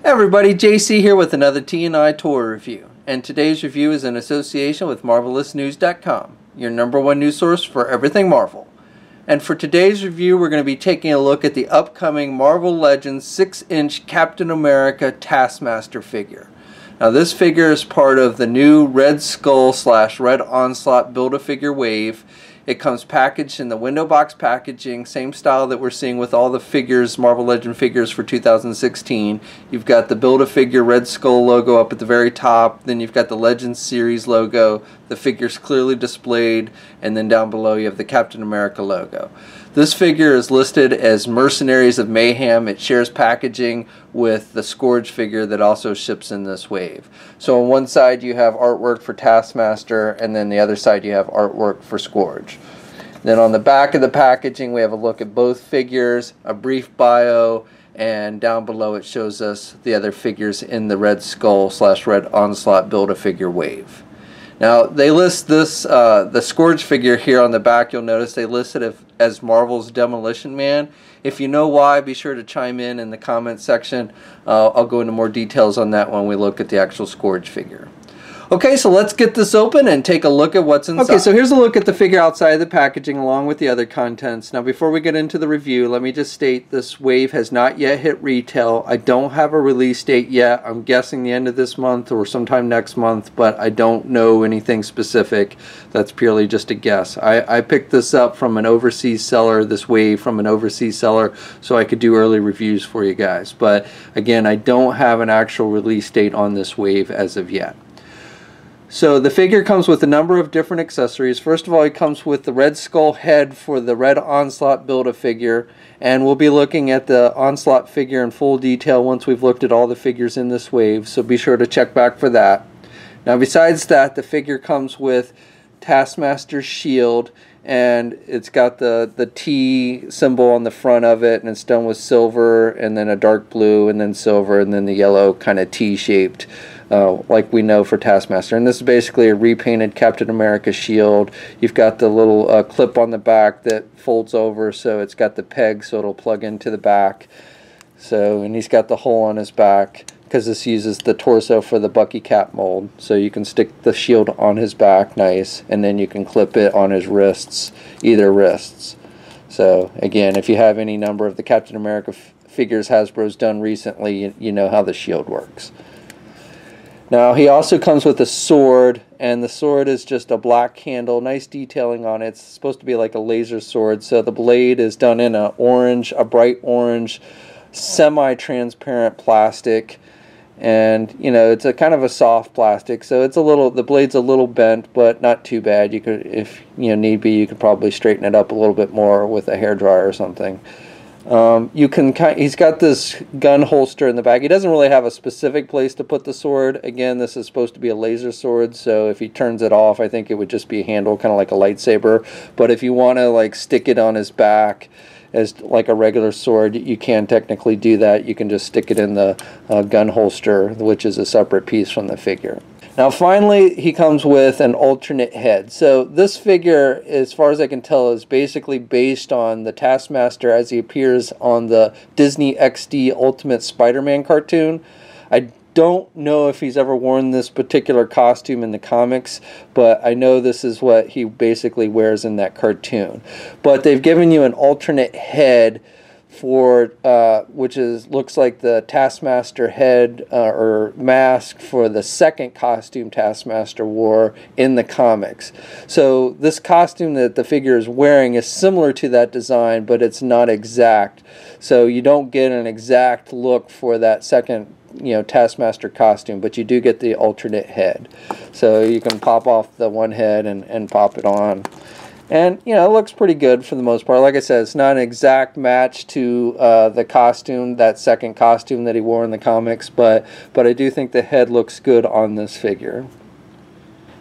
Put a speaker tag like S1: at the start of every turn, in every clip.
S1: Hey everybody, JC here with another T&I toy review. And today's review is in association with MarvelousNews.com, your #1 news source for everything Marvel. And for today's review, we're going to be taking a look at the upcoming Marvel Legends 6-inch Captain America Taskmaster figure. Now this figure is part of the new Red Skull / Red Onslaught Build-A-Figure wave. It comes packaged in the window box packaging, same style that we're seeing with all the figures, Marvel Legend figures for 2016. You've got the Build-A-Figure Red Skull logo up at the very top, then you've got the Legends series logo, the figure's clearly displayed, and then down below you have the Captain America logo. This figure is listed as Mercenaries of Mayhem. It shares packaging with the Scourge figure that also ships in this wave. So on one side you have artwork for Taskmaster, and then the other side you have artwork for Scourge. Then on the back of the packaging we have a look at both figures, a brief bio, and down below it shows us the other figures in the Red Skull / Red Onslaught Build-A-Figure wave. Now they list this, the Scourge figure here on the back, you'll notice they list it as Marvel's Demolition Man. If you know why, be sure to chime in the comment section. I'll go into more details on that when we look at the actual Scourge figure. Okay, so let's get this open and take a look at what's inside. Okay, so here's a look at the figure outside of the packaging along with the other contents. Now before we get into the review, let me just state this wave has not yet hit retail. I don't have a release date yet. I'm guessing the end of this month or sometime next month, but I don't know anything specific. That's purely just a guess. I picked this up from an overseas seller, this wave from an overseas seller, so I could do early reviews for you guys. But again, I don't have an actual release date on this wave as of yet. So the figure comes with a number of different accessories. First of all, it comes with the Red Skull head for the Red Onslaught Build-A-Figure, and we'll be looking at the Onslaught figure in full detail once we've looked at all the figures in this wave, so be sure to check back for that. Now besides that, the figure comes with Taskmaster's shield, and it's got the T symbol on the front of it, and it's done with silver and then a dark blue and then silver and then the yellow kind of T-shaped like we know for Taskmaster. And this is basically a repainted Captain America shield. You've got the little clip on the back that folds over, so it's got the peg so it'll plug into the back. So, and he's got the hole on his back because this uses the torso for the Bucky cap mold, so you can stick the shield on his back nice, and then you can clip it on his wrists, either wrists. So again, if you have any number of the Captain America figures Hasbro's done recently, you know how the shield works. Now he also comes with a sword, and the sword is just a black handle, nice detailing on it. It's supposed to be like a laser sword, so the blade is done in a bright orange, semi-transparent plastic, and you know it's a kind of a soft plastic, so it's the blade's a little bent, but not too bad. You could, if you know need be, you could probably straighten it up a little bit more with a hairdryer or something. He's got this gun holster in the back. He doesn't really have a specific place to put the sword. Again, this is supposed to be a laser sword, so if he turns it off, I think it would just be a handle, kind of like a lightsaber. But if you want to like stick it on his back as like a regular sword, you can technically do that. You can just stick it in the gun holster, which is a separate piece from the figure. Now finally, he comes with an alternate head. So this figure, as far as I can tell, is basically based on the Taskmaster as he appears on the Disney XD Ultimate Spider-Man cartoon. I don't know if he's ever worn this particular costume in the comics, but I know this is what he basically wears in that cartoon. But they've given you an alternate head for which looks like the Taskmaster head or mask for the second costume Taskmaster wore in the comics. So this costume that the figure is wearing is similar to that design, but it's not exact. So you don't get an exact look for that second Taskmaster costume, but you do get the alternate head. So you can pop off the one head and pop it on. And, it looks pretty good for the most part. Like I said, it's not an exact match to the costume, that second costume that he wore in the comics, but I do think the head looks good on this figure.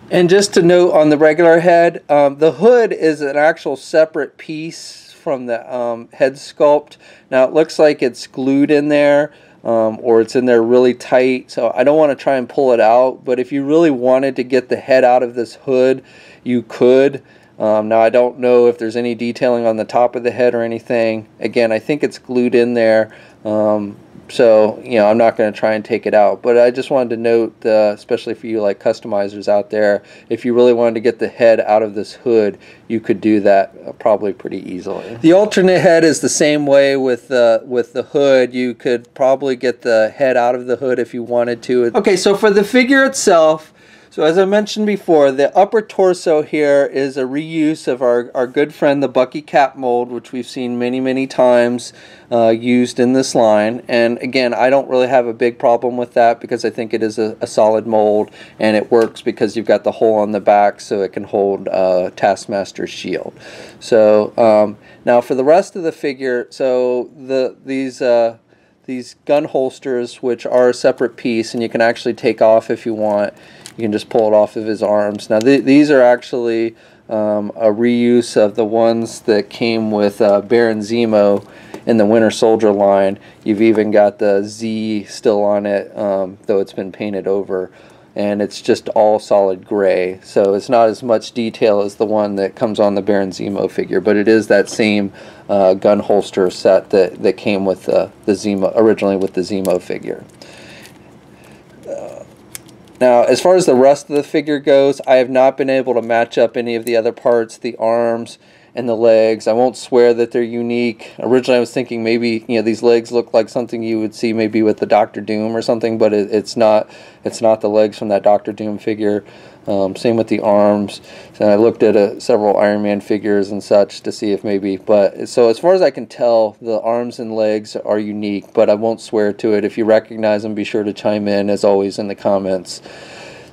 S1: And just to note on the regular head, the hood is an actual separate piece from the head sculpt. Now, it looks like it's glued in there, or it's in there really tight, so I don't want to try and pull it out, but if you really wanted to get the head out of this hood, you could. Now I don't know if there's any detailing on the top of the head or anything. Again, I think it's glued in there, So, you know, I'm not going to try and take it out, but I just wanted to note, especially for you like customizers out there, if you really wanted to get the head out of this hood, you could do that probably pretty easily. The alternate head is the same way with the hood. You could probably get the head out of the hood if you wanted to. Okay, so for the figure itself, so as I mentioned before, the upper torso here is a reuse of our good friend the Bucky Cap mold, which we've seen many times used in this line. And again, I don't really have a big problem with that because I think it is a solid mold, and it works because you've got the hole on the back so it can hold Taskmaster's shield. So now for the rest of the figure, so these gun holsters, which are a separate piece and you can actually take off if you want. You can just pull it off of his arms. Now these are actually a reuse of the ones that came with Baron Zemo in the Winter Soldier line. You've even got the Z still on it, though it's been painted over. And it's just all solid gray. So it's not as much detail as the one that comes on the Baron Zemo figure, but it is that same gun holster set that came with the Zemo, originally with the Zemo figure. Now, as far as the rest of the figure goes, I have not been able to match up any of the other parts, the arms and the legs. I won't swear that they're unique. Originally, I was thinking maybe, you know, these legs look like something you would see maybe with the Doctor Doom or something, but it's not. It's not the legs from that Doctor Doom figure. Same with the arms. And I looked at several Iron Man figures and such to see if maybe, but so as far as I can tell, the arms and legs are unique, but I won't swear to it. If you recognize them, be sure to chime in, as always, in the comments.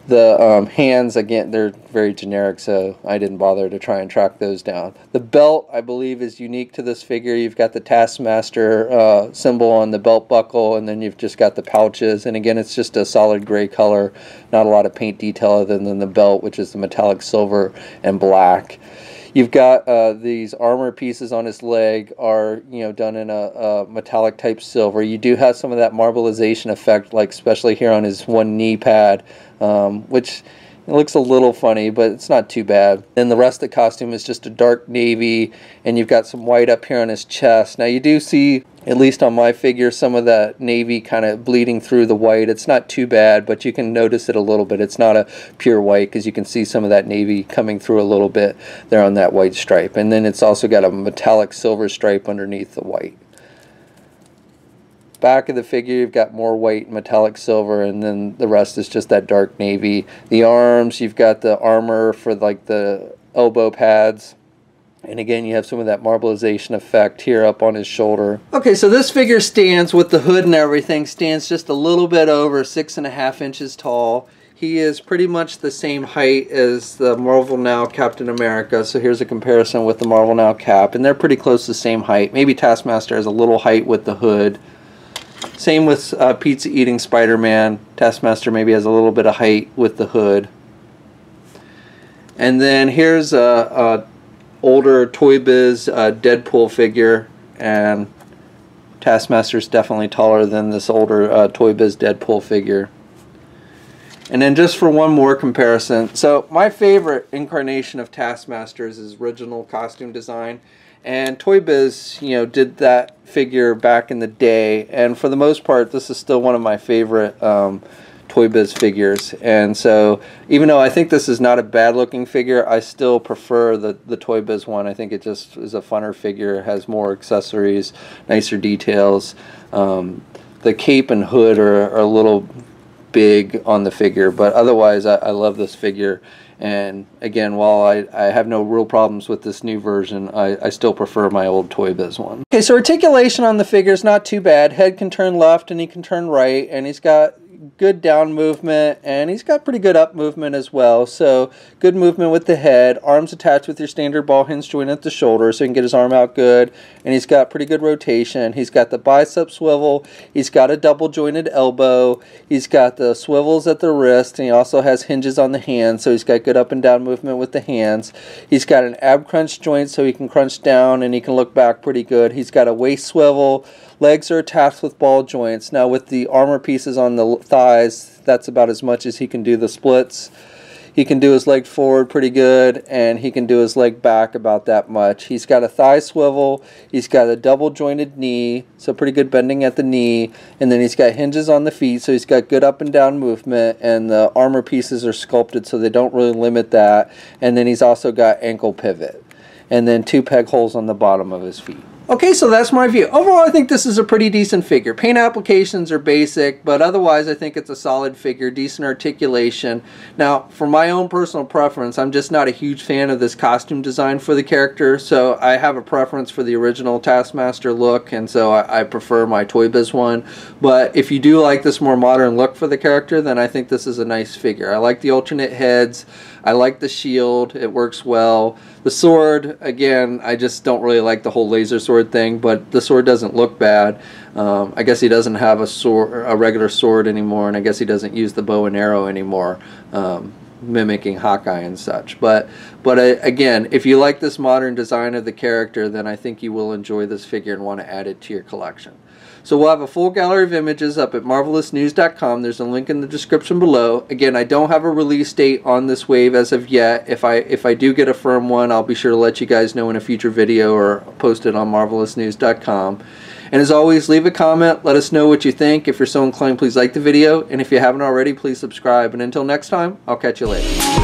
S1: The hands, again, they're very generic, so I didn't bother to try and track those down. The belt, I believe, is unique to this figure. You've got the Taskmaster symbol on the belt buckle, and then you've just got the pouches. And again, it's just a solid gray color, not a lot of paint detail other than the belt, which is the metallic silver and black. You've got these armor pieces on his leg are, you know, done in a metallic type silver. You do have some of that marbleization effect, like especially here on his one knee pad, which it looks a little funny, but it's not too bad. Then the rest of the costume is just a dark navy, and you've got some white up here on his chest. Now you do see, at least on my figure, some of that navy kind of bleeding through the white. It's not too bad, but you can notice it a little bit. It's not a pure white because you can see some of that navy coming through a little bit there on that white stripe. And then it's also got a metallic silver stripe underneath the white. Back of the figure, you've got more white metallic silver, and then the rest is just that dark navy. The arms, you've got the armor for like the elbow pads. And again, you have some of that marbleization effect here up on his shoulder. Okay, so this figure stands with the hood and everything, stands just a little bit over 6.5 inches tall. He is pretty much the same height as the Marvel Now Captain America. So here's a comparison with the Marvel Now Cap, and they're pretty close to the same height. Maybe Taskmaster has a little height with the hood. Same with Pizza Eating Spider-Man. Taskmaster maybe has a little bit of height with the hood. And then here's a older Toy Biz Deadpool figure, and Taskmaster's definitely taller than this older Toy Biz Deadpool figure. And then just for one more comparison, so my favorite incarnation of Taskmaster is his original costume design, and Toy Biz, you know, did that figure back in the day, and for the most part this is still one of my favorite Toy Biz figures. And so even though I think this is not a bad looking figure, I still prefer the Toy Biz one. I think it just is a funner figure, has more accessories, nicer details. The cape and hood are a little big on the figure, but otherwise I love this figure. And again, while I have no real problems with this new version, I still prefer my old Toy Biz one. Okay, so articulation on the figure is not too bad. Head can turn left and he can turn right, and he's got good down movement, and he's got pretty good up movement as well. So good movement with the head, arms attached with your standard ball hinge joint at the shoulder so he can get his arm out good, and he's got pretty good rotation. He's got the bicep swivel, he's got a double jointed elbow, he's got the swivels at the wrist, and he also has hinges on the hands, so he's got good up and down movement with the hands. He's got an ab crunch joint so he can crunch down and he can look back pretty good. He's got a waist swivel. Legs are attached with ball joints. Now with the armor pieces on the thighs, that's about as much as he can do the splits. He can do his leg forward pretty good, and he can do his leg back about that much. He's got a thigh swivel, he's got a double jointed knee, so pretty good bending at the knee, and then he's got hinges on the feet, so he's got good up and down movement, and the armor pieces are sculpted so they don't really limit that, and then he's also got ankle pivot, and then 2 peg holes on the bottom of his feet. Okay, so that's my view. Overall, I think this is a pretty decent figure. Paint applications are basic, but otherwise I think it's a solid figure, decent articulation. Now, for my own personal preference, I'm just not a huge fan of this costume design for the character, so I have a preference for the original Taskmaster look, and so I prefer my Toy Biz one. But if you do like this more modern look for the character, then I think this is a nice figure. I like the alternate heads. I like the shield. It works well. The sword, again, I just don't really like the whole laser sword thing, but the sword doesn't look bad. I guess he doesn't have a regular sword anymore, and I guess he doesn't use the bow and arrow anymore, mimicking Hawkeye and such. But again, if you like this modern design of the character, then I think you will enjoy this figure and want to add it to your collection. So we'll have a full gallery of images up at marvelousnews.com. There's a link in the description below. Again, I don't have a release date on this wave as of yet. If I do get a firm one, I'll be sure to let you guys know in a future video or post it on marvelousnews.com. And as always, leave a comment. Let us know what you think. If you're so inclined, please like the video. And if you haven't already, please subscribe. And until next time, I'll catch you later.